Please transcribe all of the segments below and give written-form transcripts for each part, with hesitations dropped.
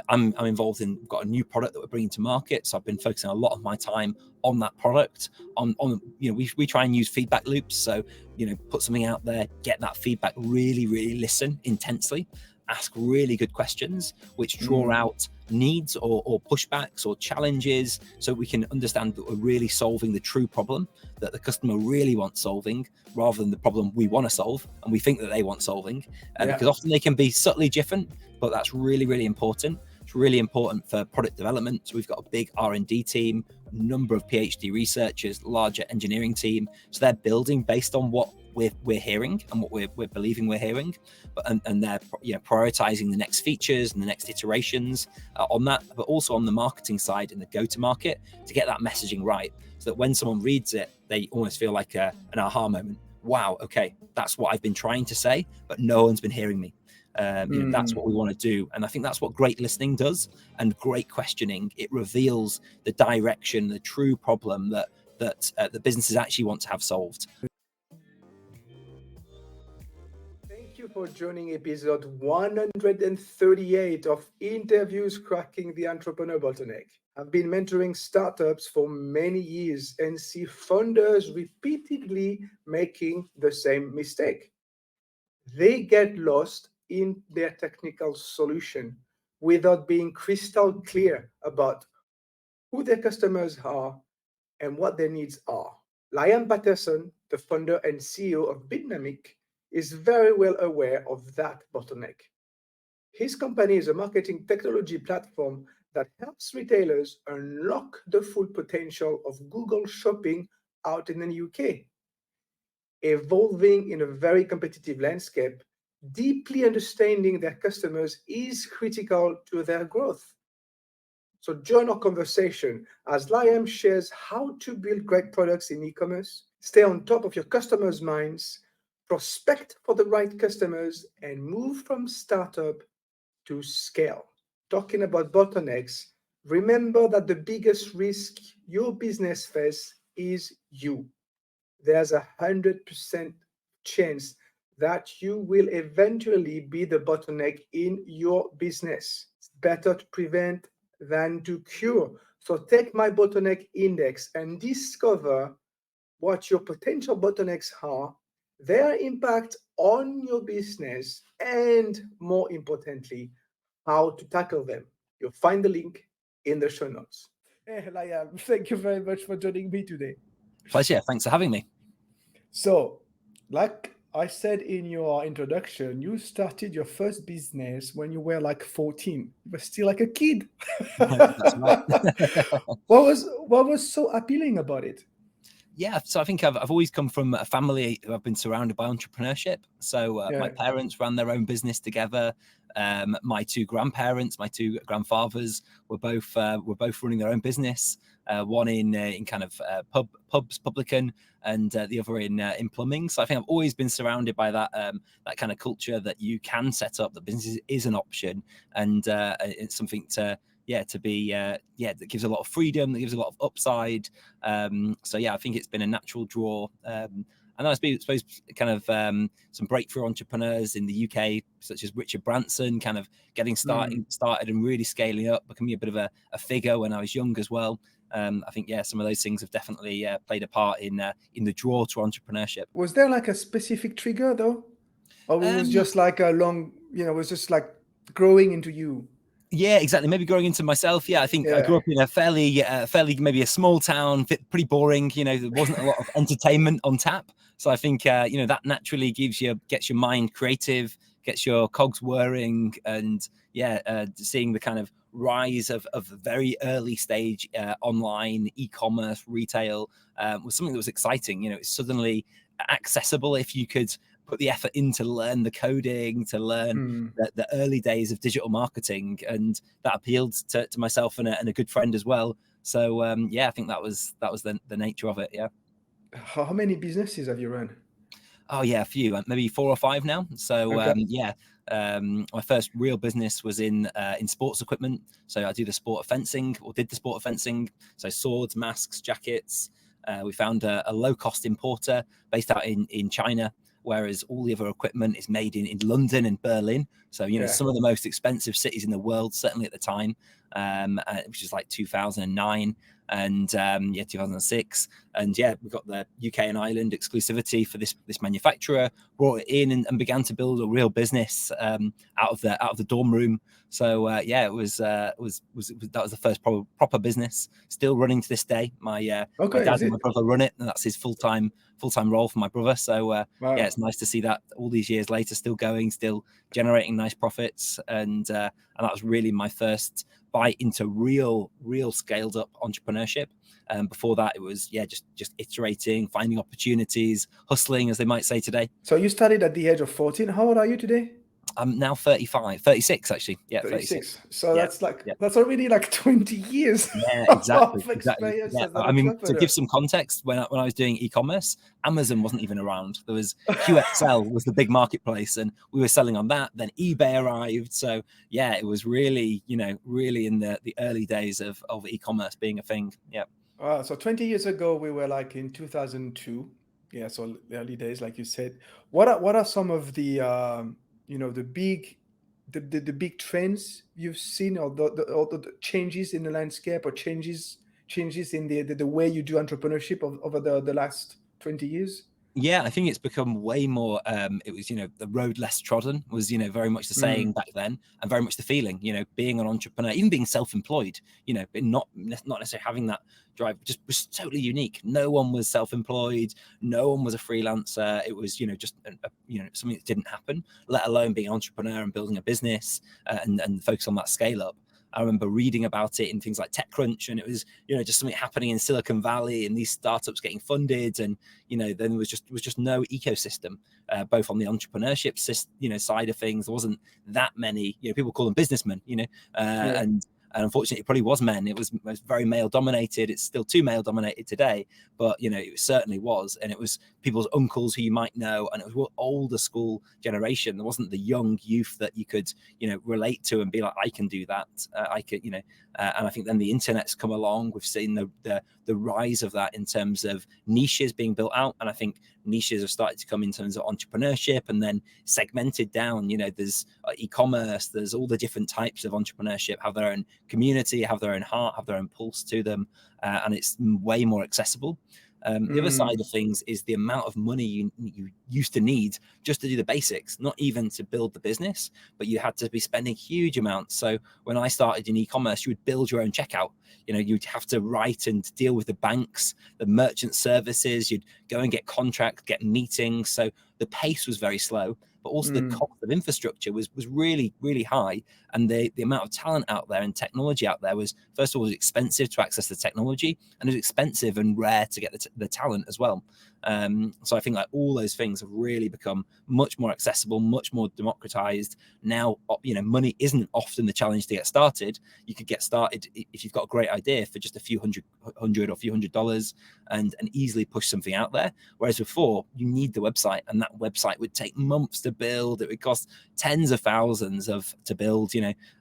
I'm involved in, we've got a new product that we're bringing to market. So I've been focusing a lot of my time on that product. We try and use feedback loops. So, put something out there, get that feedback, really listen intensely, ask really good questions, which draw out needs or pushbacks or challenges, so we can understand that we're really solving the true problem that the customer really wants solving, rather than the problem we want to solve and we think that they want solving. Because often they can be subtly different, but that's really important. It's really important for product development. So we've got a big R&D team, a number of PhD researchers, larger engineering team. So they're building based on what we're hearing and what we're believing we're hearing, and they're prioritizing the next features and the next iterations on that, but also on the marketing side and the go-to-market to get that messaging right, so that when someone reads it, they almost feel like an aha moment. Wow, okay, that's what I've been trying to say, but no one's been hearing me. That's what we want to do, and I think that's what great listening does, and great questioning. It reveals the direction, the true problem that the businesses actually want to have solved. Thank you for joining episode 138 of Interviews Cracking the Entrepreneur Bottleneck. I've been mentoring startups for many years and see founders repeatedly making the same mistake. They get lost in their technical solution without being crystal clear about who their customers are and what their needs are. Liam Patterson, the founder and CEO of Bottleneck, is very well aware of that bottleneck. His company is a marketing technology platform that helps retailers unlock the full potential of Google Shopping out in the UK. Evolving in a very competitive landscape, deeply understanding their customers is critical to their growth. So join our conversation as Liam shares how to build great products in e-commerce, stay on top of your customers' minds, prospect for the right customers, and move from startup to scale. Talking about bottlenecks, remember that the biggest risk your business faces is you. There's 100% chance that you will eventually be the bottleneck in your business. It's better to prevent than to cure. So take my bottleneck index and discover what your potential bottlenecks are, their impact on your business, and more importantly, how to tackle them. You'll find the link in the show notes. Hey, Liam, thank you very much for joining me today. Pleasure. Thanks for having me. So, like I said in your introduction, you started your first business when you were like 14. You were still like a kid. That's right. What was so appealing about it? Yeah, so I think I've always come from a family who have been surrounded by entrepreneurship. So my parents ran their own business together. My two grandparents, my two grandfathers were both running their own business. One in kind of pubs, publican, and the other in plumbing. So I think I've always been surrounded by that kind of culture that you can set up. That business is an option, and it's something that gives a lot of freedom, that gives a lot of upside. So yeah, I think it's been a natural draw. And I suppose kind of some breakthrough entrepreneurs in the UK, such as Richard Branson, kind of getting started and really scaling up, becoming a bit of a figure when I was young as well. I think, some of those things have definitely played a part in the draw to entrepreneurship. Was there like a specific trigger though? Or it was just like a long, it was just like growing into you? Yeah, exactly. Maybe growing into myself. Yeah, I think I grew up in a fairly maybe a small town, pretty boring. There wasn't a lot of entertainment on tap. So I think that naturally gets your mind creative, gets your cogs whirring, and seeing the kind of rise of very early stage online e-commerce retail was something that was exciting. It's suddenly accessible if you could put the effort in to learn the coding, to learn the early days of digital marketing, and that appealed to myself and a good friend as well. So I think that was the nature of it. Yeah. How many businesses have you run? Oh yeah, a few, maybe 4 or 5 now. So my first real business was in sports equipment. So I did the sport of fencing. So swords, masks, jackets. We found a low-cost importer based out in China, whereas all the other equipment is made in London and Berlin. So, you know, some of the most expensive cities in the world, certainly at the time, which is like 2009 and 2006. And yeah, we got the UK and Ireland exclusivity for this manufacturer, brought it in and began to build a real business out of the dorm room. So it was that was the first proper business, still running to this day. My dad and my brother run it, and that's his full-time role for my brother. So yeah, it's nice to see that all these years later still going, still generating nice profits. And that was really my first bite into real scaled up entrepreneurship. Before that, it was just iterating, finding opportunities, hustling, as they might say today. So you started at the age of 14. How old are you today? I'm now 36 actually. Yeah, 36. So that's already like 20 years. Yeah, exactly. Yeah. I mean, to give some context, when I was doing e-commerce, Amazon wasn't even around. There was QXL was the big marketplace, and we were selling on that. Then eBay arrived. So yeah, it was really in the early days of e-commerce being a thing. Yeah. Wow. So 20 years ago, we were like in 2002. Yeah. So early days, like you said. What are some of the the big trends you've seen, or the changes in the landscape, or changes in the way you do entrepreneurship over the last 20 years? Yeah, I think it's become way more. It was, the road less trodden was, very much the saying back then, and very much the feeling, being an entrepreneur, even being self-employed, but not necessarily having that drive, just was totally unique. No one was self-employed. No one was a freelancer. It was, just, something that didn't happen, let alone being an entrepreneur and building a business and focus on that scale up. I remember reading about it in things like TechCrunch, and it was, just something happening in Silicon Valley and these startups getting funded. And, then there was just no ecosystem, both on the entrepreneurship, side of things. There wasn't that many, people call them businessmen, and unfortunately, it probably was men. It was very male dominated. It's still too male dominated today, but it certainly was. And it was people's uncles who you might know, and it was older school generation. There wasn't the young youth that you could relate to and be like, I can do that. I could, and I think then the internet's come along. We've seen the rise of that in terms of niches being built out, and I think niches have started to come in terms of entrepreneurship, and then segmented down. There's e-commerce, there's all the different types of entrepreneurship, have their own community, have their own heart, have their own pulse to them, and it's way more accessible. The other side of things is the amount of money you used to need just to do the basics, not even to build the business, but you had to be spending huge amounts. So when I started in e-commerce, you would build your own checkout. You'd have to write and deal with the banks, the merchant services. You'd go and get contracts, get meetings. So the pace was very slow, but also the cost of infrastructure was really, really high. And the amount of talent out there and technology out there was, first of all, it was expensive to access the technology, and it was expensive and rare to get the talent as well. So I think like all those things have really become much more accessible, much more democratized. Now, money isn't often the challenge to get started. You could get started if you've got a great idea for just a few hundred or few $100 and easily push something out there. Whereas before, you need the website, and that website would take months to build. It would cost tens of thousands to build,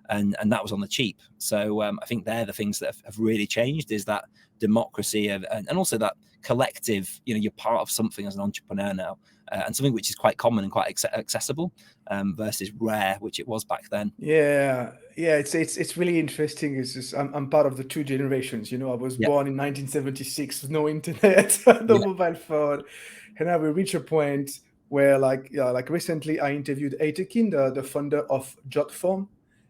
and that was on the cheap. So I think they're the things that have really changed, is that democracy and also that collective, you're part of something as an entrepreneur now, and something which is quite common and quite accessible versus rare, which it was back then. Yeah, it's really interesting. It's just I'm part of the two generations. I was born in 1976, no internet, no mobile phone, and now we reach a point where, like recently, I interviewed Atekin, the founder of JotForm.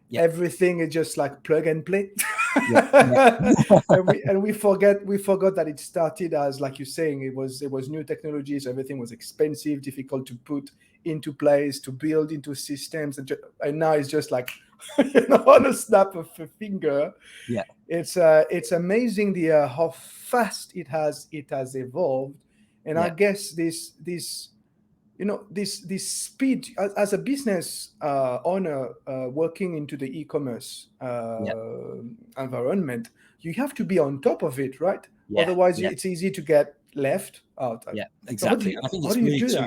Yeah. Everything is just like plug and play. and we forgot that it started as, like you're saying, it was new technologies. Everything was expensive, difficult to put into place, to build into systems, and now it's just like on a snap of a finger. Yeah, it's amazing how fast it has evolved, and I guess this speed as a business owner working into the e-commerce environment, you have to be on top of it, right? Otherwise, it's easy to get left out. Yeah, exactly. I think it's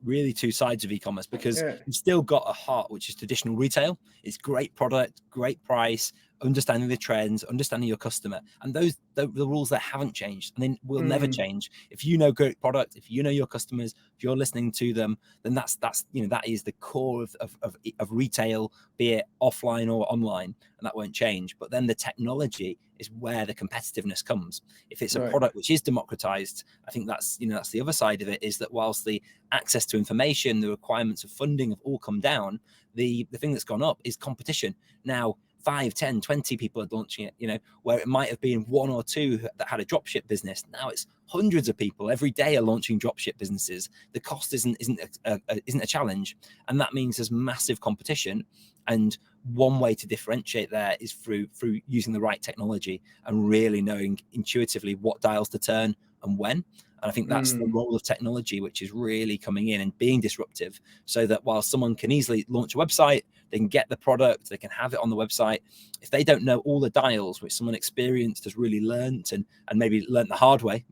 really two sides of e-commerce, because you've still got a heart which is traditional retail. It's great product, great price, understanding the trends, understanding your customer, and the rules that haven't changed and then will never change. If you know great product, if you know your customers, if you're listening to them, then that's that is the core of retail, be it offline or online, and that won't change. But then the technology is where the competitiveness comes. If it's a product which is democratized, I think that's the other side of it, is that whilst the access to information, the requirements of funding have all come down, the thing that's gone up is competition. Now 5, 10, 20 people are launching it, where it might have been 1 or 2 that had a dropship business. Now it's hundreds of people every day are launching dropship businesses. The cost isn't a challenge, and that means there's massive competition. And one way to differentiate there is through using the right technology and really knowing intuitively what dials to turn and when. And I think that's the role of technology, which is really coming in and being disruptive, so that while someone can easily launch a website, they can get the product, they can have it on the website. If they don't know all the dials, which someone experienced has really learned and maybe learned the hard way,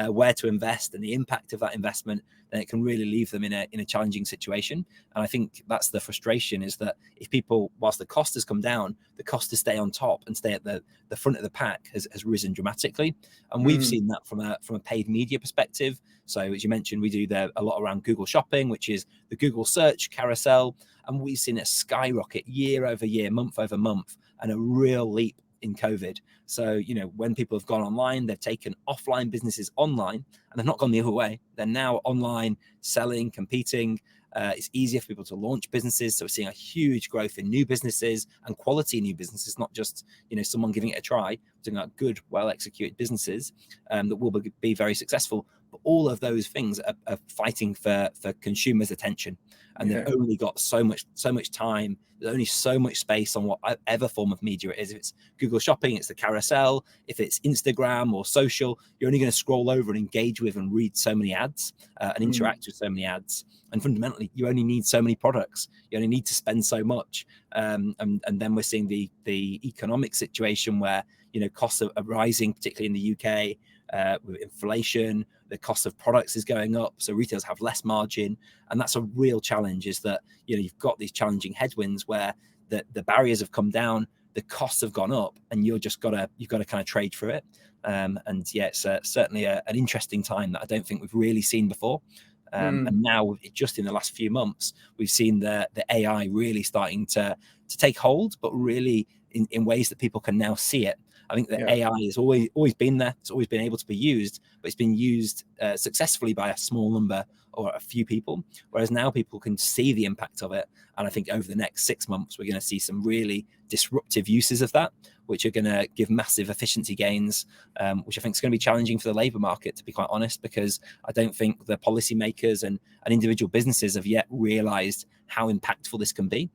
where to invest and the impact of that investment, then it can really leave them in a challenging situation. And I think that's the frustration, is that if people, whilst the cost has come down, the cost to stay on top and stay at the front of the pack has risen dramatically. And we've seen that from a paid media perspective. So as you mentioned, we do a lot around Google Shopping, which is the Google search carousel. And we've seen it skyrocket year over year, month over month, and a real leap in COVID. So, when people have gone online, they've taken offline businesses online, and they've not gone the other way. They're now online, selling, competing. It's easier for people to launch businesses. So we're seeing a huge growth in new businesses and quality new businesses, not just, someone giving it a try. We're talking about good, well-executed businesses that will be very successful. But all of those things are fighting for consumers' attention. And they've only got so much time. There's only so much space on whatever form of media it is. If it's Google Shopping, it's the carousel. If it's Instagram or social, you're only going to scroll over and engage with and read so many ads and interact with so many ads. And fundamentally, you only need so many products. You only need to spend so much. And then we're seeing the economic situation where, costs are rising, particularly in the UK. With inflation, the cost of products is going up, so retailers have less margin, and that's a real challenge. Is that you've got these challenging headwinds where the barriers have come down, the costs have gone up, and you've got to kind of trade through it. It's certainly an interesting time that I don't think we've really seen before. And now, just in the last few months, we've seen the AI really starting to take hold, but really in ways that people can now see it. I think that AI has always been there. It's always been able to be used, but it's been used successfully by a small number or a few people, whereas now people can see the impact of it. And I think over the next 6 months, we're going to see some really disruptive uses of that, which are going to give massive efficiency gains, which I think is going to be challenging for the labour market, to be quite honest, because I don't think the policymakers and individual businesses have yet realised how impactful this can be,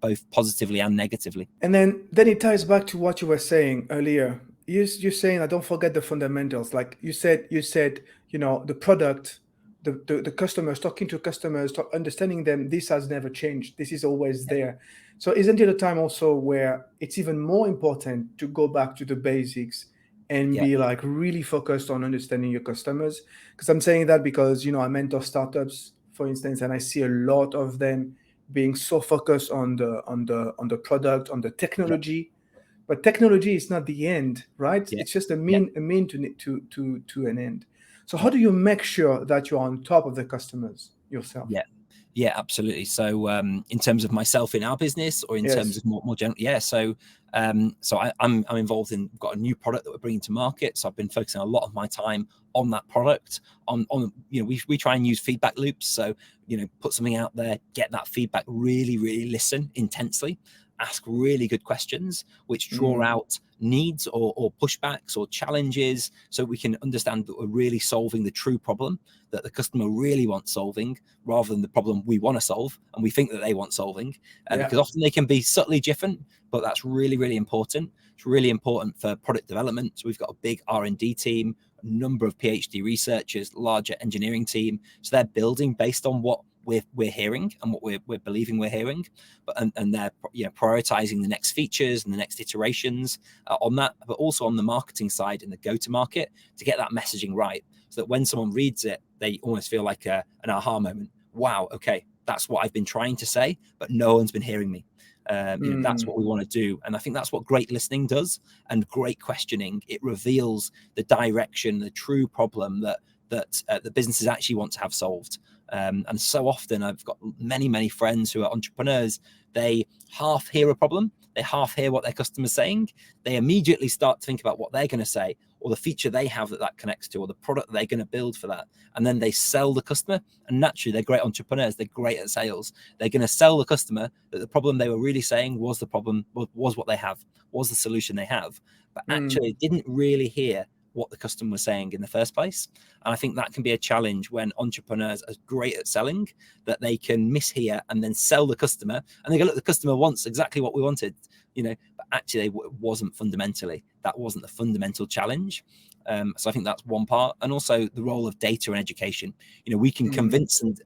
both positively and negatively. And then it ties back to what you were saying earlier. You're saying, I don't forget the fundamentals. Like you said, the product, the customers, talking to customers, understanding them, this has never changed. This is always there. So isn't it a time also where it's even more important to go back to the basics and be like really focused on understanding your customers? Because I'm saying that because, I mentor startups, for instance, and I see a lot of them being so focused on the product, on the technology, but technology is not the end, right? It's just a mean to an end. So how do you make sure that you're on top of the customers yourself? Yeah, absolutely. So in terms of myself in our business, or in terms of more general, so I'm involved in, we've got a new product that we're bringing to market. So I've been focusing a lot of my time on that product. We try and use feedback loops. So put something out there, get that feedback, really listen intensely, ask really good questions which draw out needs or pushbacks or challenges, so we can understand that we're really solving the true problem that the customer really wants solving, rather than the problem we want to solve and we think that they want solving. Because often they can be subtly different, but that's really important. It's really important for product development. So we've got a big R&D team, a number of PhD researchers, larger engineering team. So they're building based on what we're hearing and what we're believing we're hearing, but and they're prioritizing the next features and the next iterations on that, but also on the marketing side and the go-to-market to get that messaging right, so that when someone reads it, they almost feel like an aha moment. Wow, okay, that's what I've been trying to say, but no one's been hearing me. That's what we want to do. And I think that's what great listening does, and great questioning. It reveals the direction, the true problem that the businesses actually want to have solved. And so often I've got many friends who are entrepreneurs. They half hear a problem, they half hear what their customer's saying, they immediately start to think about what they're going to say, or the feature they have that connects to, or the product they're going to build for that, and then they sell the customer. And naturally, they're great entrepreneurs, they're great at sales. They're going to sell the customer that the problem they were really saying was the problem, was what they have, was the solution they have, but actually didn't really hear what the customer was saying in the first place. And I think that can be a challenge when entrepreneurs are great at selling, that they can mishear and then sell the customer, and they go, look, the customer wants exactly what we wanted, but actually it wasn't fundamentally, that wasn't the fundamental challenge. So I think that's one part. And also the role of data and education. We can convince, and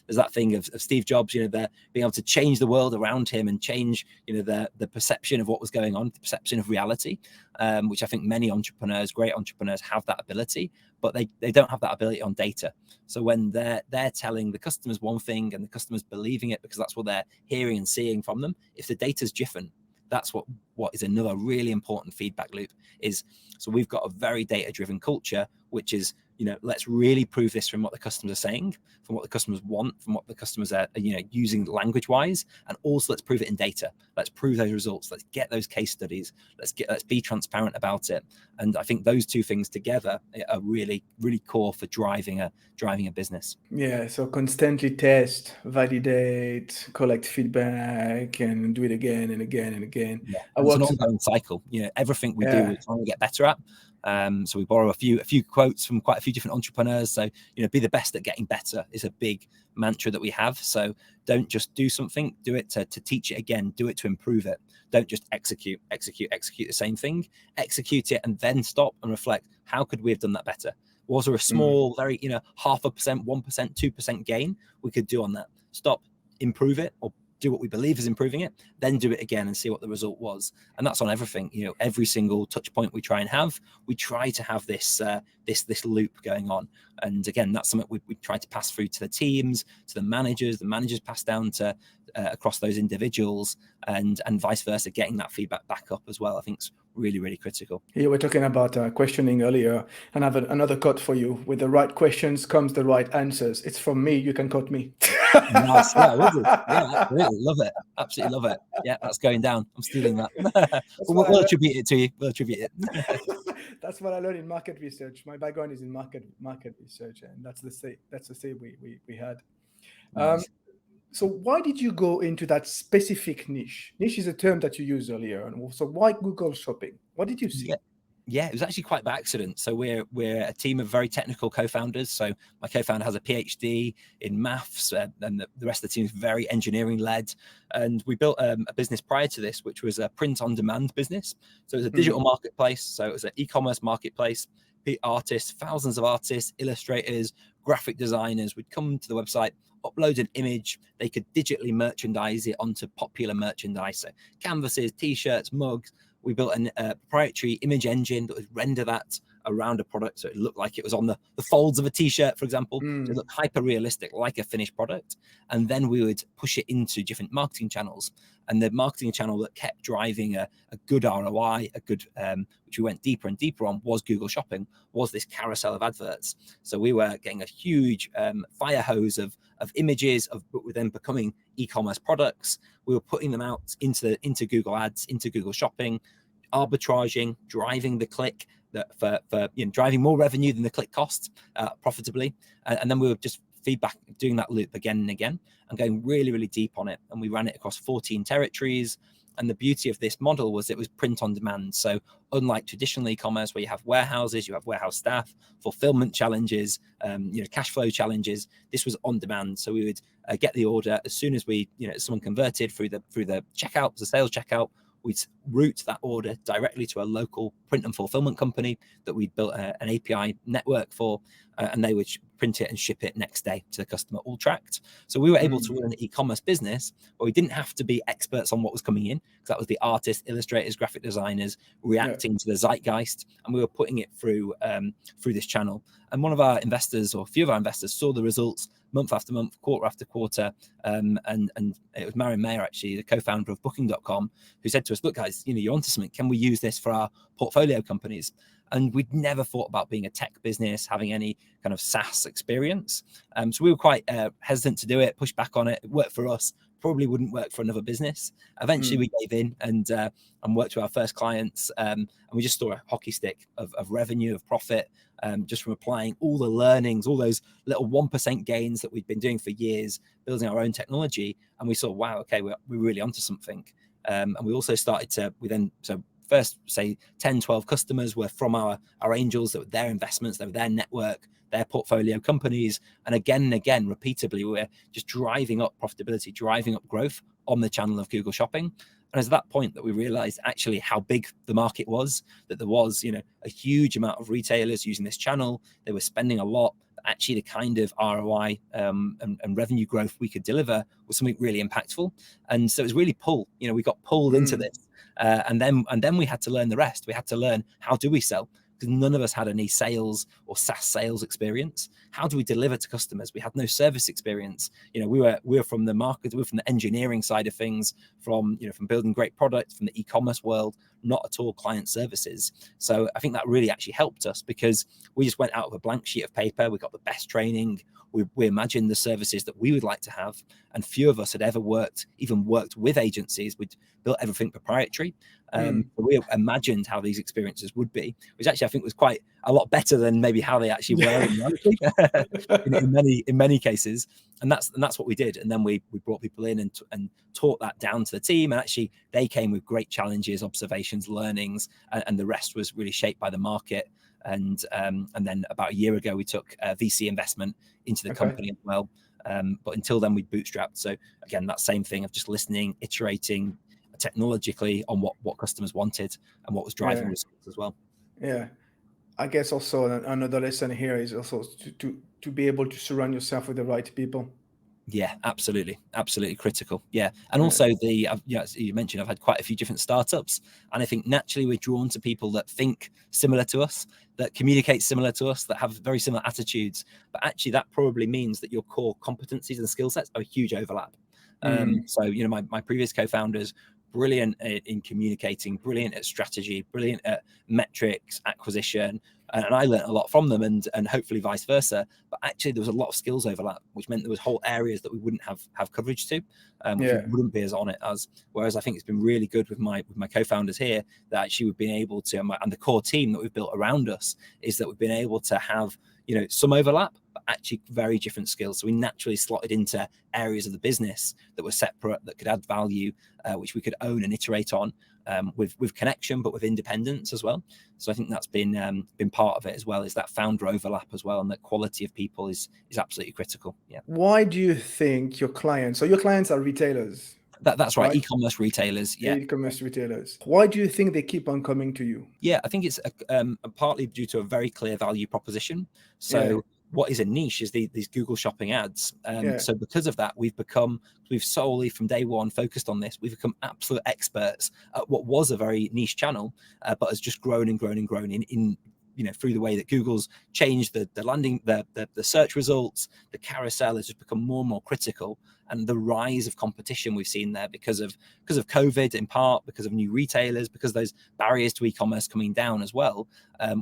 there's that thing of Steve Jobs, they're being able to change the world around him and change, the perception of what was going on, the perception of reality, which I think many entrepreneurs, great entrepreneurs, have that ability, but they don't have that ability on data. So when they're telling the customers one thing and the customers believing it because that's what they're hearing and seeing from them, if the data's different, that's what is another really important feedback loop is. So we've got a very data-driven culture, which is, let's really prove this from what the customers are saying, from what the customers want, from what the customers are, using language-wise, and also let's prove it in data. Let's prove those results. Let's get those case studies. Let's be transparent about it. And I think those two things together are really, really core for driving a business. Yeah. So constantly test, validate, collect feedback, and do it again and again and again. Yeah. It's an ongoing cycle. Everything we do, we're trying to get better at. So we borrow a few quotes from quite a few different entrepreneurs. So, be the best at getting better is a big mantra that we have. So don't just do something, do it to teach it again, do it to improve it. Don't just execute the same thing, execute it and then stop and reflect. How could we have done that better? Was there a small, very, 0.5%, 1%, 2% gain we could do on that? Stop, improve it, or do what we believe is improving it, then do it again and see what the result was. And that's on everything. Every single touch point we try to have this loop going on. And again, that's something we try to pass through to the teams, to the managers pass down to across those individuals, and vice versa, getting that feedback back up as well. I think it's really, really critical. You were talking about questioning earlier, and I have another quote for you. With the right questions comes the right answers. It's from me. You can quote me. Nice. Yeah, absolutely. Love it. Absolutely love it. Yeah, that's going down. I'm stealing that. We'll attribute it to you. We'll attribute it. That's what I learned in market research. My background is in market research, and that's the say we had. Nice. So why did you go into that specific niche? Niche is a term that you used earlier. And also, why Google Shopping? What did you see? Yeah, it was actually quite by accident. So we're a team of very technical co-founders. So my co-founder has a PhD in maths, and the rest of the team is very engineering led. And we built a business prior to this, which was a print-on-demand business. So it was a digital marketplace. So it was an e-commerce marketplace. Artists, thousands of artists, illustrators, graphic designers would come to the website, upload an image, they could digitally merchandise it onto popular merchandise, so canvases, t-shirts, mugs. We built a proprietary image engine that would render that around a product, so it looked like it was on the folds of a t-shirt, for example. So it looked hyper realistic, like a finished product. And then we would push it into different marketing channels. And the marketing channel that kept driving a good ROI, which we went deeper and deeper on, was Google Shopping, was this carousel of adverts. So we were getting a huge fire hose of images but then becoming e-commerce products. We were putting them out into Google Ads, into Google Shopping, arbitraging, driving the click for driving more revenue than the click cost profitably. And then we were just doing that loop again and again and going really, really deep on it. And we ran it across 14 territories. And the beauty of this model was it was print on demand. So unlike traditional e-commerce where you have warehouses, you have warehouse staff, fulfillment challenges, cash flow challenges, this was on demand. So we would get the order as soon as someone converted through the checkout, the sales checkout, we'd route that order directly to a local print and fulfillment company that we built an API network for, and they would print it and ship it next day to the customer, all tracked. So we were able to run an e-commerce business where we didn't have to be experts on what was coming in, because that was the artists, illustrators, graphic designers reacting to the zeitgeist, and we were putting it through this channel. And one of our investors, or a few of our investors, saw the results month after month, quarter after quarter, and it was Marion Mayer, actually, the co-founder of Booking.com, who said to us, "Look, guys, you're onto something. Can we use this for our portfolio companies?" And we'd never thought about being a tech business, having any kind of SaaS experience. So we were quite hesitant to do it, push back on it. It worked for us, probably wouldn't work for another business. Eventually we gave in and worked with our first clients, and we just saw a hockey stick of revenue, of profit, just from applying all the learnings, all those little 1% gains that we'd been doing for years, building our own technology. And we saw, wow, okay, we're really onto something. And we also started to, first, say 10, 12 customers were from our angels, that were their investments, they were their network, their portfolio companies. And again, repeatedly, we're just driving up profitability, driving up growth on the channel of Google Shopping. And it's at that point that we realized actually how big the market was, that there was, a huge amount of retailers using this channel. They were spending a lot. Actually, the kind of ROI and revenue growth we could deliver was something really impactful. And so it was really we got pulled into this. And then we had to learn the rest. We had to learn, how do we sell? Because none of us had any sales or SaaS sales experience. How do we deliver to customers? We had no service experience. We were from the market, we were from the engineering side of things, from building great products, from the e-commerce world, not at all client services. So I think that really actually helped us, because we just went out of a blank sheet of paper. We got the best training. We imagined the services that we would like to have, and few of us had ever worked with agencies. We'd built everything proprietary. We imagined how these experiences would be, which actually I think was quite a lot better than maybe how they actually were in reality, in many cases. And that's what we did. And then we brought people in and taught that down to the team. And actually they came with great challenges, observations, learnings, and the rest was really shaped by the market. And then about a year ago, we took VC investment into the company as well. But until then, we bootstrapped. So again, that same thing of just listening, iterating technologically on what customers wanted and what was driving results as well. Yeah, I guess also another lesson here is also to be able to surround yourself with the right people. Yeah, absolutely critical. Yeah, and also as you mentioned, I've had quite a few different startups, and I think naturally we're drawn to people that think similar to us, that communicate similar to us, that have very similar attitudes. But actually, that probably means that your core competencies and skill sets are a huge overlap. So my previous co-founders, brilliant in communicating, brilliant at strategy, brilliant at metrics, acquisition, and I learned a lot from them, and hopefully vice versa. But actually, there was a lot of skills overlap, which meant there was whole areas that we wouldn't have coverage to, which we wouldn't be as on it as. Whereas I think it's been really good with my co-founders here, that actually we've been able to, and the core team that we've built around us, is that we've been able to have some overlap, but actually very different skills. So we naturally slotted into areas of the business that were separate, that could add value, which we could own and iterate on, with connection, but with independence as well. So I think that's been part of it as well, is that founder overlap as well, and that quality of people is absolutely critical. Yeah. Why do you think your clients are retailers? That's right. E-commerce retailers. Yeah. E-commerce retailers. Why do you think they keep on coming to you? Yeah, I think it's partly due to a very clear value proposition. So what is a niche is these Google Shopping ads. So because of that, we've solely from day one focused on this. We've become absolute experts at what was a very niche channel, but has just grown and grown and grown in through the way that Google's changed the landing, the search results, the carousel has just become more and more critical. And the rise of competition we've seen there because of COVID, in part because of new retailers, because those barriers to e-commerce coming down as well.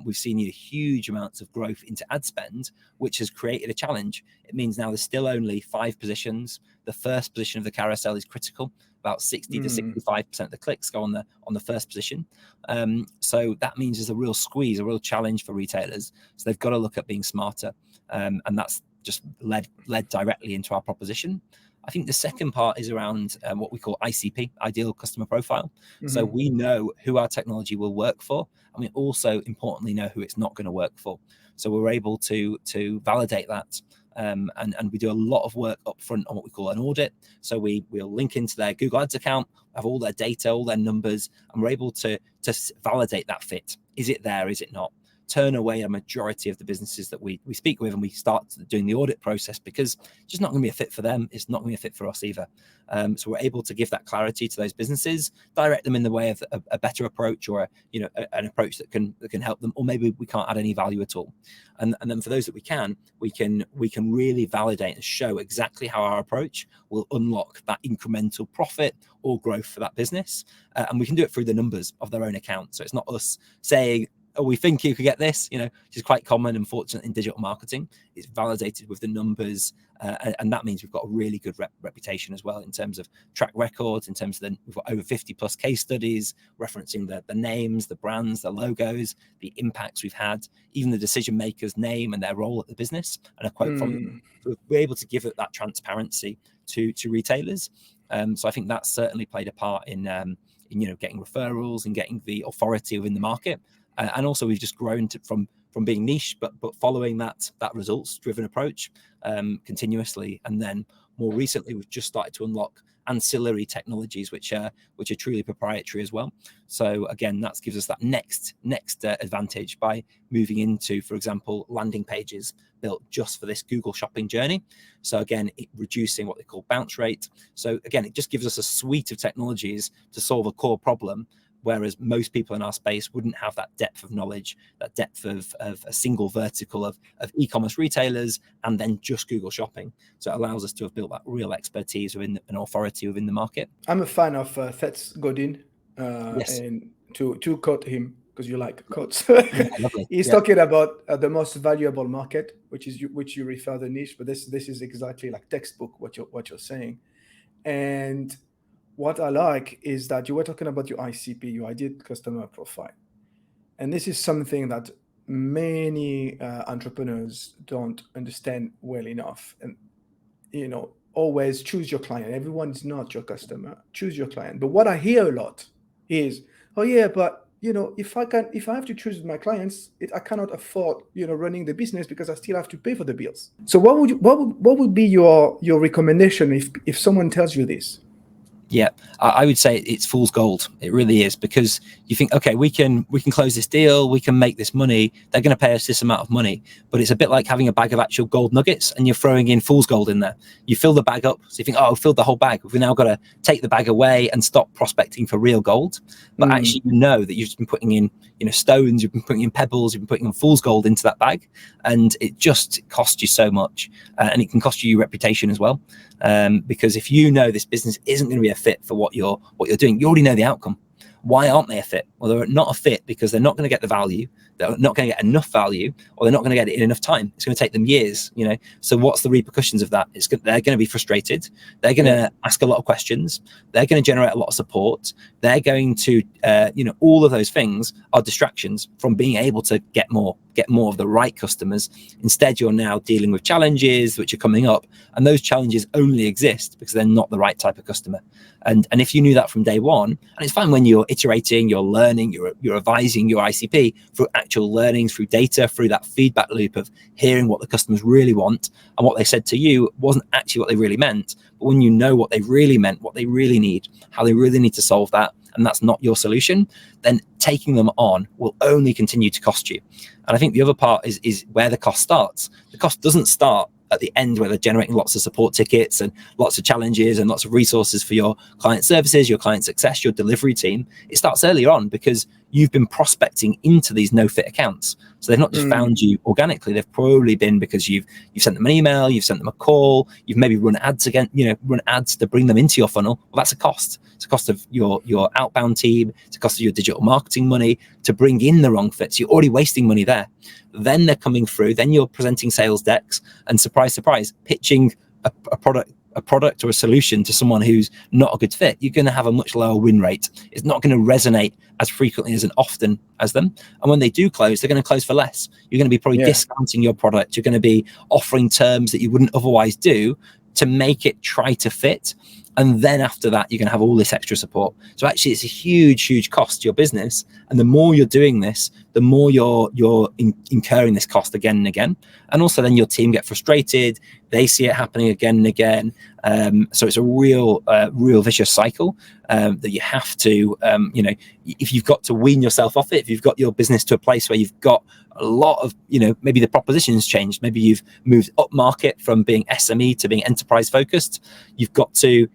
We've seen huge amounts of growth into ad spend, which has created a challenge. It means now there's still only 5 positions. The first position of the carousel is critical. About 60 to 65% of the clicks go on the first position. So that means there's a real squeeze, a real challenge for retailers. So they've got to look at being smarter, and that's just led directly into our proposition. I think the second part is around what we call ICP, ideal customer profile. So we know who our technology will work for, and we also importantly know who it's not going to work for. So we're able to validate that And we do a lot of work up front on what we call an audit. So we'll link into their Google Ads account, have all their data, all their numbers, and we're able to validate that fit. Is it there? Is it not? Turn away a majority of the businesses that we speak with, and we start doing the audit process, because it's just not going to be a fit for them. It's not going to be a fit for us either. So we're able to give that clarity to those businesses, direct them in the way of a better approach, or an approach that can help them, or maybe we can't add any value at all. And then for those that we can really validate and show exactly how our approach will unlock that incremental profit or growth for that business. And we can do it through the numbers of their own account. So it's not us saying, oh, we think you could get this, which is quite common, unfortunately, in digital marketing. It's validated with the numbers, and that means we've got a really good reputation as well in terms of track records, in terms of we've got over 50 plus case studies referencing the names, the brands, the logos, the impacts we've had, even the decision maker's name and their role at the business, and a quote from them. So we're able to give it that transparency to retailers. So I think that's certainly played a part in getting referrals and getting the authority within the market. And also we've just grown from being niche, but following that results-driven approach continuously. And then more recently, we've just started to unlock ancillary technologies, which are truly proprietary as well. So again, that gives us that next advantage by moving into, for example, landing pages built just for this Google shopping journey. So again, reducing what they call bounce rate. So again, it just gives us a suite of technologies to solve a core problem, whereas most people in our space wouldn't have that depth of knowledge, that depth of a single vertical of e-commerce retailers, and then just Google shopping. So it allows us to have built that real expertise within an authority within the market. I'm a fan of Seth Godin, Yes. and to quote him, because you like quotes. He's Yeah. talking about the most valuable market, which you refer the niche, but this is exactly like textbook what you're saying. And what I like is that you were talking about your ICP, your ideal customer profile. And this is something that many entrepreneurs don't understand well enough. And, always choose your client. Everyone is not your customer. Choose your client. But what I hear a lot is, oh yeah, but if I have to choose my clients, I cannot afford, running the business because I still have to pay for the bills. So what would be your recommendation if someone tells you this? Yeah, I would say it's fool's gold. It really is, because you think, okay, we can close this deal, we can make this money, they're going to pay us this amount of money, but it's a bit like having a bag of actual gold nuggets and you're throwing in fool's gold in there. You fill the bag up, so you think, oh, I've filled the whole bag. We've now got to take the bag away and stop prospecting for real gold. But actually, that you've just been putting in, stones, you've been putting in pebbles, you've been putting in fool's gold into that bag, and it just costs you so much, and it can cost you your reputation as well. Because if this business isn't going to be a fit for what you're doing, you already know the outcome. Why aren't they a fit? Well, they're not a fit because they're not going to get the value, they're not going to get enough value, or they're not going to get it in enough time. It's going to take them years, So what's the repercussions of that? They're going to be frustrated. They're going to ask a lot of questions. They're going to generate a lot of support. They're going to, all of those things are distractions from being able to get more of the right customers. Instead, you're now dealing with challenges which are coming up, and those challenges only exist because they're not the right type of customer. And if you knew that from day one, and it's fine when you're iterating, you're learning, you're revising your ICP through actual learnings, through data, through that feedback loop of hearing what the customers really want, and what they said to you wasn't actually what they really meant. But when you know what they really meant, what they really need, how they really need to solve that, and that's not your solution, then taking them on will only continue to cost you. And I think the other part is where the cost starts. The cost doesn't start at the end where they're generating lots of support tickets and lots of challenges and lots of resources for your client services, your client success, your delivery team. It starts earlier on because you've been prospecting into these no-fit accounts. So they've not just found you organically, they've probably been because you've sent them an email, you've sent them a call, you've maybe run ads to bring them into your funnel. Well, that's a cost. It's a cost of your outbound team, it's a cost of your digital marketing money to bring in the wrong fits. You're already wasting money there. Then they're coming through, then you're presenting sales decks and surprise, pitching a product or a solution to someone who's not a good fit. You're going to have a much lower win rate. It's not going to resonate as frequently as and often as them. And when they do close, they're going to close for less. You're going to be probably discounting your product. You're going to be offering terms that you wouldn't otherwise do to make it try to fit. And then after that, you're going to have all this extra support. So actually, it's a huge cost to your business. And the more you're doing this, the more you're incurring this cost again and again. And also then your team get frustrated. They see it happening again and again. So it's a real vicious cycle that you have to, if you've got to wean yourself off it, if you've got your business to a place where you've got a lot of, maybe the proposition's changed, maybe you've moved up market from being SME to being enterprise focused, you've got to,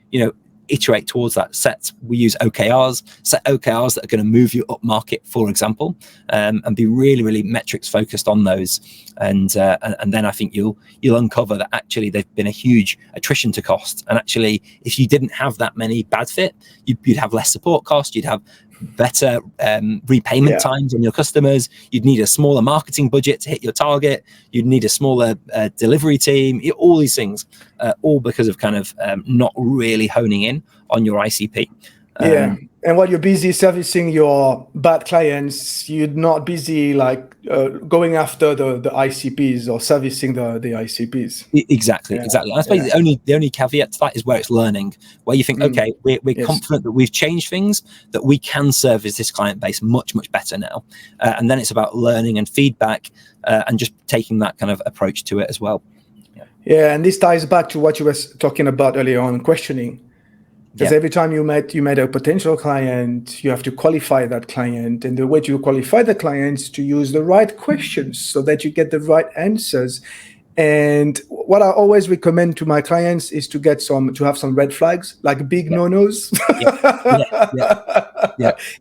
iterate towards that. We use OKRs, set OKRs that are going to move you up market, for example, and be really metrics focused on those. And then I think you'll uncover that actually there's been a huge attrition to cost. And actually, if you didn't have that many bad fit, you'd have less support cost, you'd have better repayment times on your customers, you'd need a smaller marketing budget to hit your target, you'd need a smaller delivery team, all these things, all because of kind of not really honing in on your ICP. And while you're busy servicing your bad clients, you're not busy going after the ICPs or servicing the ICPs. Exactly. And I suppose the only caveat to that is where it's learning, where you think, okay, we're confident that we've changed things, that we can service this client base much better now. And then it's about learning and feedback and just taking that kind of approach to it as well. Yeah, and this ties back to what you were talking about earlier on, questioning. Because every time you met a potential client, you have to qualify that client. And the way to qualify the client is to use the right questions so that you get the right answers. And what I always recommend to my clients is to have some red flags, like big no-nos.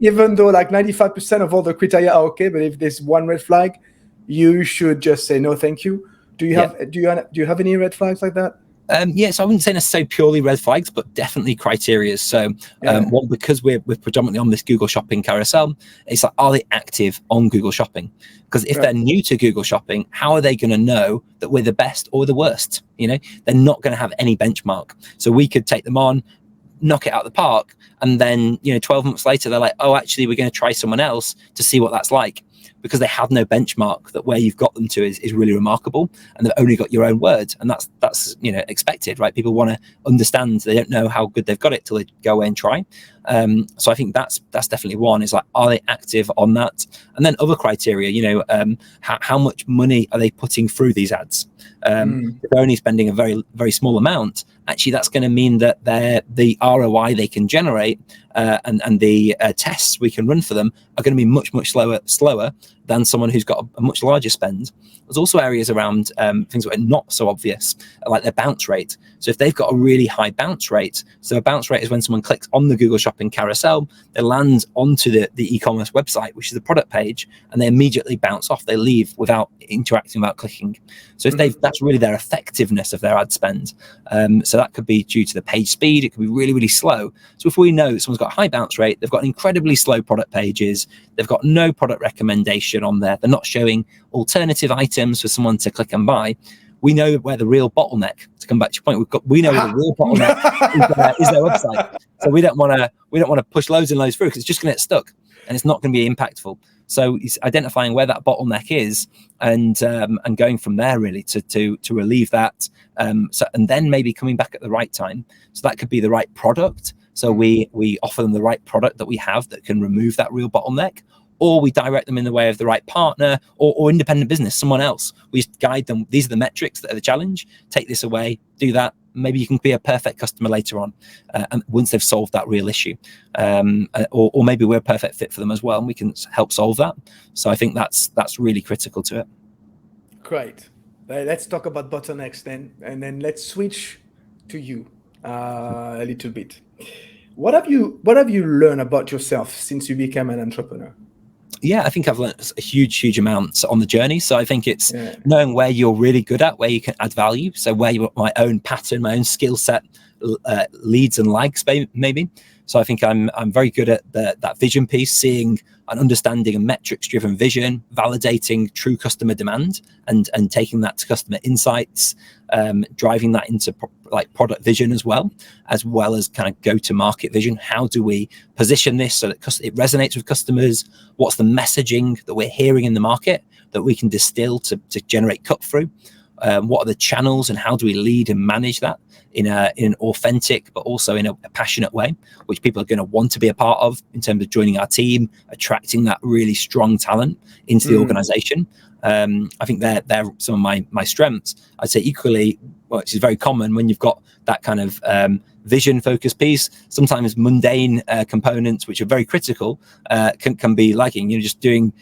Even though 95% of all the criteria are okay, but if there's one red flag, you should just say no, thank you. Do you have any red flags like that? So I wouldn't say necessarily purely red flags, but definitely criteria. So one, because we're predominantly on this Google Shopping carousel, it's like, are they active on Google Shopping? Because if they're new to Google Shopping, how are they going to know that we're the best or the worst? They're not going to have any benchmark. So we could take them on, knock it out of the park, and then 12 months later they're like, oh, actually we're going to try someone else to see what that's like, because they have no benchmark that where you've got them to is really remarkable, and they've only got your own word, and that's expected, right? People want to understand. They don't know how good they've got it till they go away and try. So I think that's definitely one, is like, are they active on that? And then other criteria, how much money are they putting through these ads? If they're only spending a very, very small amount, actually that's going to mean that the ROI they can generate and the tests we can run for them are going to be much slower than someone who's got a much larger spend. There's also areas around things that are not so obvious, like their bounce rate. So if they've got a really high bounce rate, so a bounce rate is when someone clicks on the Google Shopping carousel, they land onto the e-commerce website, which is the product page, and they immediately bounce off. They leave without interacting, without clicking. So if that's really their effectiveness of their ad spend. So that could be due to the page speed. It could be really, really slow. So if we know that someone's got a high bounce rate, they've got incredibly slow product pages, they've got no product recommendation on there, they're not showing alternative items for someone to click and buy, we know where the real bottleneck, to come back to your point, we know where the real bottleneck is their website. So we don't want to push loads and loads through, because it's just going to get stuck and it's not going to be impactful. So it's identifying where that bottleneck is and going from there really to relieve that. And then maybe coming back at the right time. So that could be the right product. So we offer them the right product that we have that can remove that real bottleneck, or we direct them in the way of the right partner or independent business, someone else. We just guide them. These are the metrics that are the challenge. Take this away, do that. Maybe you can be a perfect customer later on, and once they've solved that real issue, or maybe we're a perfect fit for them as well, and we can help solve that. So I think that's really critical to it. Great. Let's talk about bottlenecks then, and then let's switch to you a little bit. What have you learned about yourself since you became an entrepreneur? Yeah, I think I've learned a huge amount on the journey. So I think it's knowing where you're really good at, where you can add value. So where my own pattern, my own skill set leads and lags maybe. So I think I'm very good at that vision piece, seeing and understanding a metrics-driven vision, validating true customer demand, and taking that to customer insights, driving that into product vision as well as kind of go-to-market vision. How do we position this so that it resonates with customers? What's the messaging that we're hearing in the market that we can distill to generate cut through? what are the channels, and how do we lead and manage that in an authentic but also in a passionate way, which people are going to want to be a part of in terms of joining our team, attracting that really strong talent into the organization. I think they're some of my strengths. I'd say equally, which is very common when you've got that kind of vision focused piece, sometimes mundane components which are very critical can be lacking. Just doing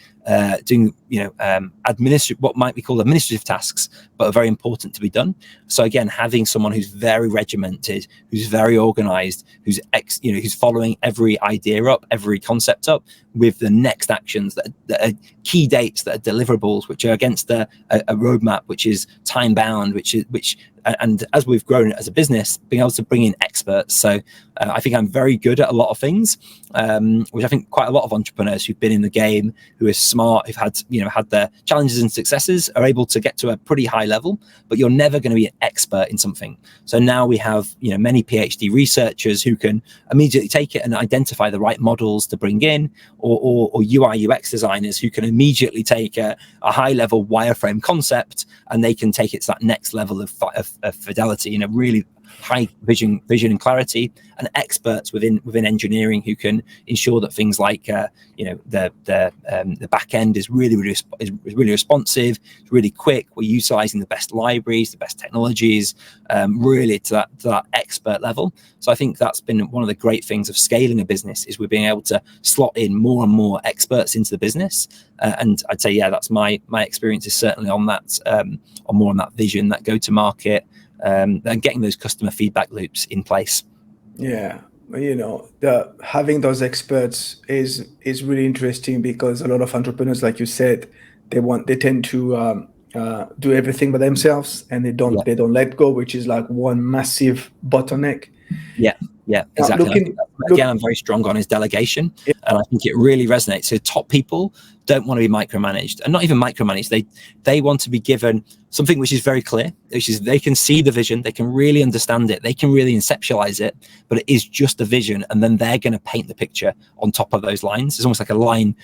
what might be called administrative tasks, but are very important to be done. So again, having someone who's very regimented, who's very organized, who's following every idea up, every concept up with the next actions that are key dates, that are deliverables, which are against a roadmap, which is time bound, and as we've grown as a business, being able to bring in experts. So I think I'm very good at a lot of things, which I think quite a lot of entrepreneurs who've been in the game, who are smart, who've had their challenges and successes, are able to get to a pretty high level, but you're never going to be an expert in something. So now we have many PhD researchers who can immediately take it and identify the right models to bring in, or UI UX designers who can immediately take a high level wireframe concept and they can take it to that next level of fidelity, really high vision and clarity, and experts within engineering who can ensure that things like the back end is really responsive, it's really quick. We're utilizing the best libraries, the best technologies, really to that expert level. So I think that's been one of the great things of scaling a business, is we're being able to slot in more and more experts into the business. And I'd say, that's my experience is certainly on that, or more on that vision, that go to market, and getting those customer feedback loops in place. Yeah, having those experts is really interesting, because a lot of entrepreneurs, like you said, they tend to do everything by themselves, and they don't let go, which is like one massive bottleneck. Yeah, exactly. Again, I'm very strong on his delegation, and I think it really resonates. So top people don't want to be micromanaged, and not even micromanaged. They want to be given something which is very clear, which is they can see the vision, they can really understand it, they can really conceptualize it, but it is just a vision, and then they're going to paint the picture on top of those lines. It's almost like a line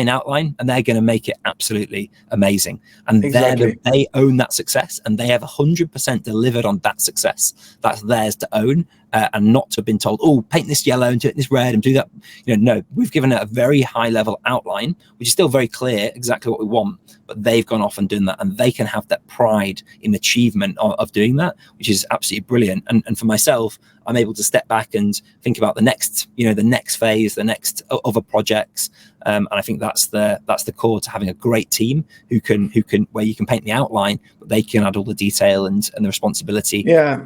outline, and they're going to make it absolutely amazing. And they own that success, and they have 100% delivered on that success. That's theirs to own, and not to have been told, oh, paint this yellow and do it this red and do that. No, we've given it a very high level outline, which is still very clear exactly what we want, but they've gone off and done that, and they can have that pride in achievement of doing that, which is absolutely brilliant. And for myself, I'm able to step back and think about the next phase, the next other projects. And I think that's the core to having a great team who can where you can paint the outline, but they can add all the detail and the responsibility. Yeah.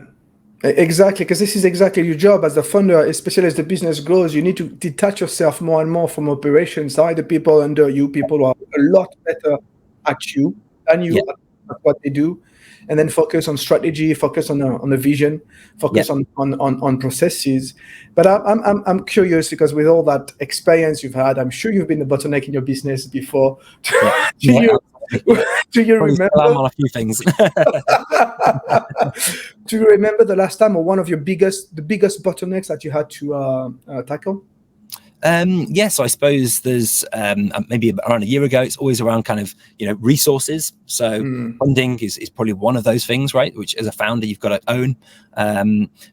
Exactly, because this is exactly your job as a founder, especially as the business grows. You need to detach yourself more and more from operations. The people under you, people who are a lot better at you than you at what they do, and then focus on strategy, focus on the vision, focus on processes. But I'm curious, because with all that experience you've had, I'm sure you've been the bottleneck in your business before. Do you remember? I'm on a few things. Do you remember the last time, or one of the biggest bottlenecks that you had to tackle? So I suppose there's maybe around a year ago, it's always around kind of resources. So funding is probably one of those things, right, which as a founder you've got to own.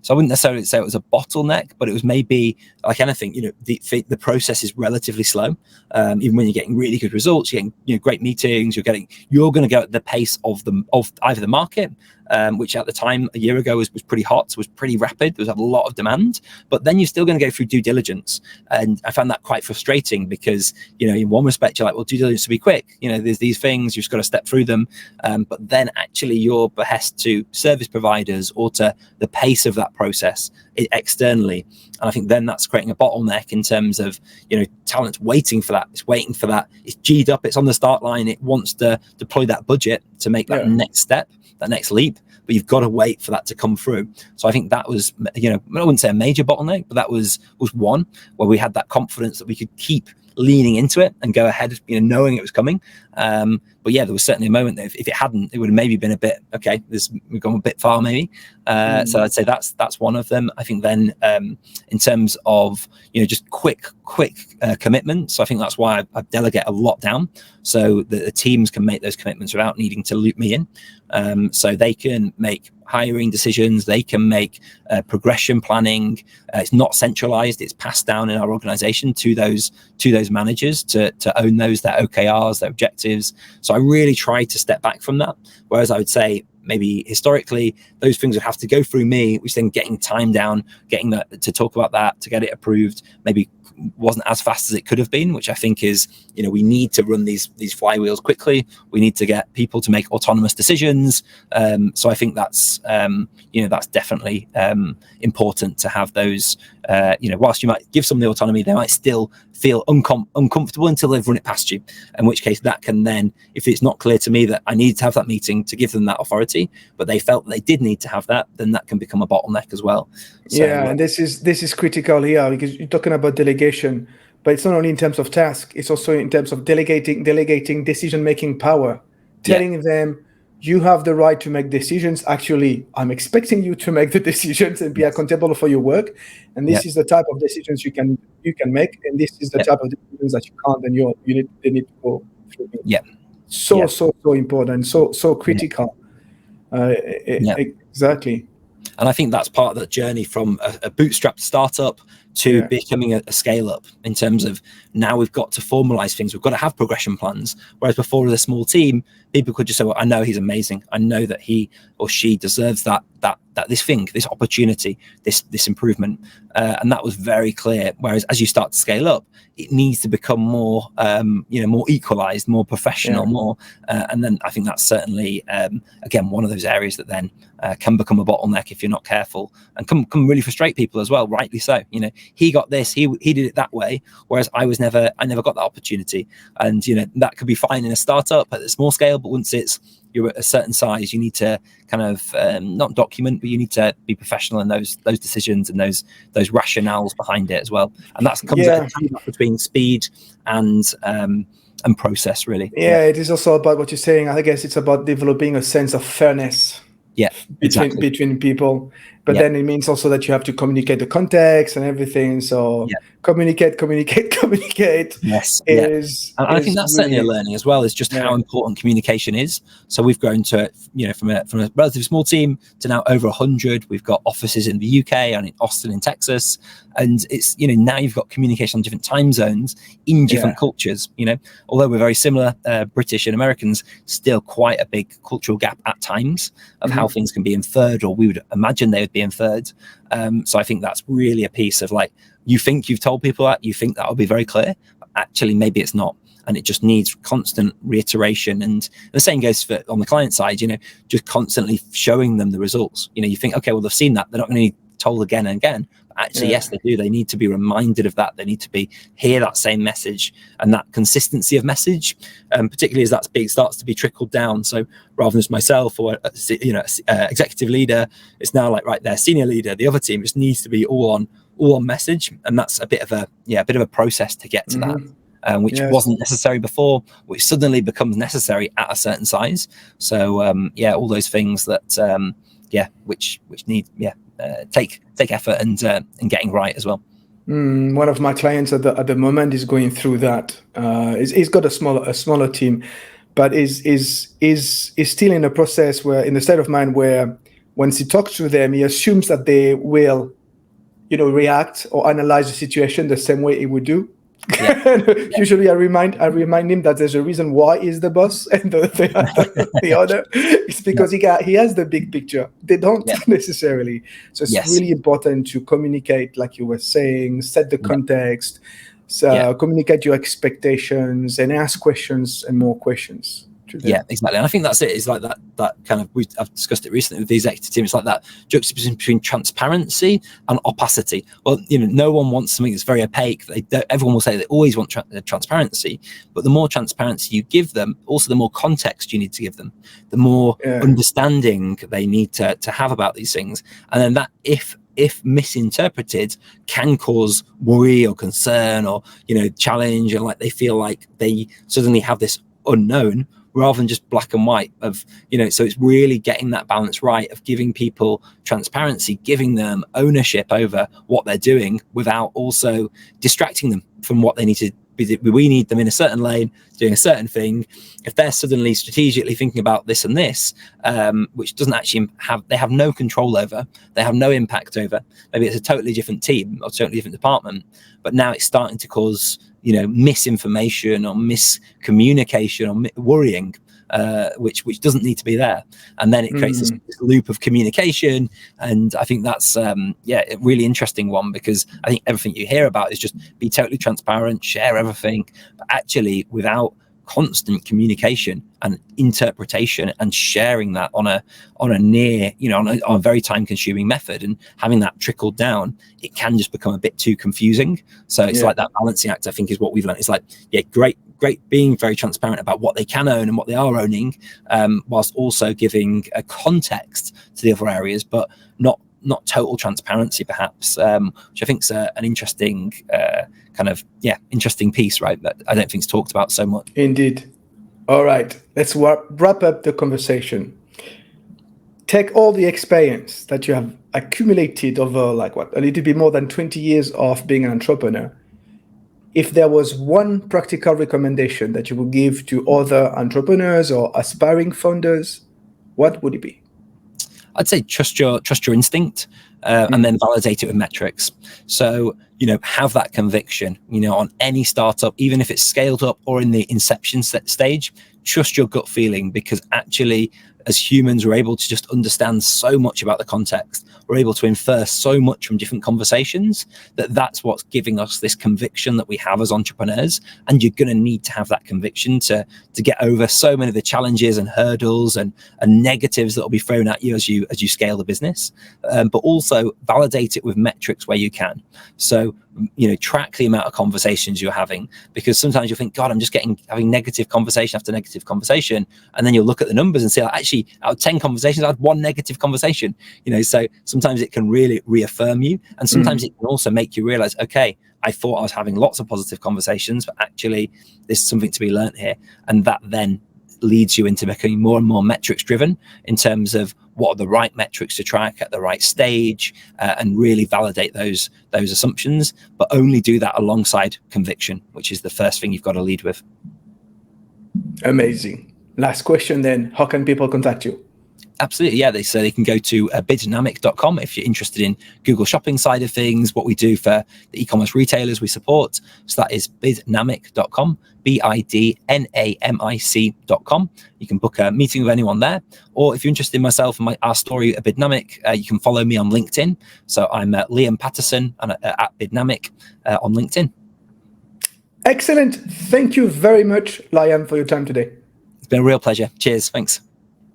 So I wouldn't necessarily say it was a bottleneck, but it was maybe like anything, the process is relatively slow. Even when you're getting really good results, you're getting great meetings, you're going to go at the pace of either the market, which at the time a year ago was pretty hot, was pretty rapid. There was a lot of demand, but then you're still going to go through due diligence. And I found that quite frustrating, because, in one respect, you're like, well, due diligence to be quick. There's these things, you've just got to step through them. But then actually your behest to service providers or to the pace of that process externally. And I think then that's creating a bottleneck in terms of, talent's waiting for that. It's waiting for that. It's G'd up. It's on the start line. It wants to deploy that budget to make that next step, that next leap, but you've got to wait for that to come through. So I think that was, I wouldn't say a major bottleneck, but that was one where we had that confidence that we could keep leaning into it and go ahead, knowing it was coming. But there was certainly a moment that if it hadn't, it would have maybe been a bit, okay, we've gone a bit far maybe. So I'd say that's one of them. I think then in terms of, just quick commitments, so I think that's why I delegate a lot down, so that the teams can make those commitments without needing to loop me in. So they can make hiring decisions, they can make progression planning. It's not centralized, it's passed down in our organization to those managers to own those, their OKRs, their objectives. So I really try to step back from that. Whereas I would say maybe historically those things would have to go through me, which then getting time down, getting that to talk about that, to get it approved, maybe wasn't as fast as it could have been, which I think is, we need to run these flywheels quickly. We need to get people to make autonomous decisions. So I think that's that's definitely important to have those. Whilst you might give some of the autonomy, they might still feel uncomfortable until they've run it past you. In which case, that can then, if it's not clear to me that I need to have that meeting to give them that authority, but they felt they did need to have that, then that can become a bottleneck as well. So, and this is critical here, because you're talking about delegation, but it's not only in terms of task, it's also in terms of delegating decision-making power, telling them you have the right to make decisions. Actually, I'm expecting you to make the decisions and be accountable for your work. And this is the type of decisions you can make, and this is the type of decisions that you can't, and they need to go through. So important, so critical. Exactly. And I think that's part of the journey from a bootstrapped startup to becoming a scale up, in terms of now we've got to formalize things. We've got to have progression plans. Whereas before, with a small team, people could just say, well, I know he's amazing. I know that he or she deserves that this opportunity, this improvement. And that was very clear. Whereas as you start to scale up, it needs to become more, more equalized, more professional, more. And then I think that's certainly, again, one of those areas that then can become a bottleneck if you're not careful, and can really frustrate people as well. Rightly so. He got this, he did it that way, whereas I never got that opportunity. And that could be fine in a startup at a small scale, but once you're at a certain size, you need to kind of not document, but you need to be professional in those decisions and those rationales behind it as well. And that comes at a time between speed and process, really. It is also about what you're saying. I guess it's about developing a sense of fairness between people. But then it means also that you have to communicate the context and everything. So communicate. Yes. And I think that's certainly a learning as well, is just how important communication is. So we've grown to, from a relatively small team to now over 100. We've got offices in the UK and in Austin, in Texas. And it's, now you've got communication on different time zones in different cultures. Although we're very similar, British and Americans, still quite a big cultural gap at times of how things can be inferred, or we would imagine they would be inferred. So I think that's really a piece of, like, you think you've told people that, you think that'll be very clear, but actually maybe it's not. And it just needs constant reiteration. And the same goes for on the client side, just constantly showing them the results. You think, okay, well, they've seen that, they're not going to be told again and again. But actually, yes, they do. They need to be reminded of that. They need to hear that same message, and that consistency of message, particularly as that starts to be trickled down. So rather than just myself or executive leader, it's now like, right, their senior leader, the other team just needs to be all on message. And that's a bit of a process to get to that. Which wasn't necessary before, which suddenly becomes necessary at a certain size. So all those things that which need take effort and getting right as well. One of my clients at the moment is going through that. He's got a smaller team, but is still in a process where, in the state of mind where, once he talks to them, he assumes that they will, react or analyze the situation the same way he would do. Usually I remind him that there's a reason why he's the boss and the other. It's because he has the big picture. They don't necessarily. So it's really important to communicate, like you were saying, set the context, communicate your expectations, and ask questions and more questions. Yeah, exactly. And I think that's it. It's like that kind of, I've discussed it recently with the executive team. It's like that juxtaposition between transparency and opacity. Well, no one wants something that's very opaque. Everyone will say they always want transparency, but the more transparency you give them, also the more context you need to give them, the more understanding they need to have about these things. And then that, if misinterpreted, can cause worry or concern or, challenge, and like they feel like they suddenly have this unknown rather than just black and white of, so it's really getting that balance right of giving people transparency, giving them ownership over what they're doing without also distracting them from what they need to we need them in a certain lane doing a certain thing. If they're suddenly strategically thinking about this and this, which doesn't actually they have no control over, they have no impact over, maybe it's a totally different team or totally different department, but now it's starting to cause, you know, misinformation or miscommunication or worrying, which doesn't need to be there, and then it creates this loop of communication. And I think that's a really interesting one, because I think everything you hear about is just be totally transparent, share everything, but actually without constant communication and interpretation and sharing that on a near, you know, on a very time consuming method, and having that trickled down, it can just become a bit too confusing. So it's like that balancing act, I think, is what we've learned. It's like, great being very transparent about what they can own and what they are owning, whilst also giving a context to the other areas, but not total transparency, perhaps, which I think is an interesting interesting piece, right, that I don't think is talked about so much. Indeed. All right, let's wrap up the conversation. Take all the experience that you have accumulated over a little bit more than 20 years of being an entrepreneur. If there was one practical recommendation that you would give to other entrepreneurs or aspiring founders, what would it be? I'd say trust your instinct, and then validate it with metrics. So, you know, have that conviction, you know, on any startup, even if it's scaled up or in the inception stage, trust your gut feeling, because actually, as humans, we're able to just understand so much about the context. We're able to infer so much from different conversations that's what's giving us this conviction that we have as entrepreneurs. And you're going to need to have that conviction to get over so many of the challenges and hurdles and negatives that will be thrown at you as you scale the business. But also validate it with metrics where you can. So, you know, track the amount of conversations you're having, because sometimes you'll think, God, I'm just having negative conversation after negative conversation, and then you'll look at the numbers and say, actually, out of 10 conversations, I had one negative conversation. You know, so sometimes it can really reaffirm you, and sometimes it can also make you realize, okay, I thought I was having lots of positive conversations, but actually there's something to be learned here. And that then leads you into becoming more and more metrics driven in terms of what are the right metrics to track at the right stage, and really validate those assumptions, but only do that alongside conviction, which is the first thing you've got to lead with. Amazing. Last question then, how can people contact you? Absolutely, yeah. They can go to biddynamic.com if you're interested in Google Shopping side of things, what we do for the e-commerce retailers we support. So that is biddynamic.com, biddnamic.com. You can book a meeting with anyone there. Or if you're interested in myself and our story at Biddnamic, you can follow me on LinkedIn. So I'm Liam Patterson and at Biddnamic on LinkedIn. Excellent. Thank you very much, Liam, for your time today. It's been a real pleasure. Cheers. Thanks.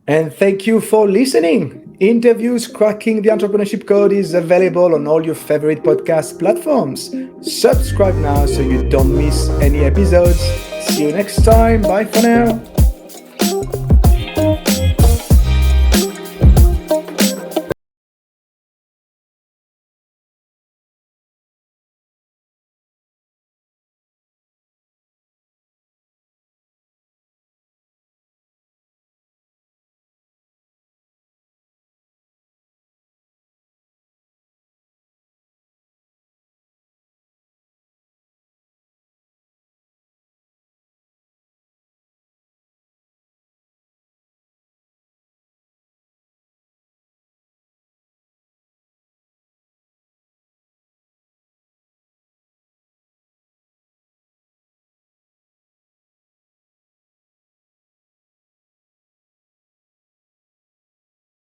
And thank you for listening. Interviews Cracking the Entrepreneurship Code is available on all your favorite podcast platforms. Subscribe now so you don't miss any episodes. See you next time. Bye for now.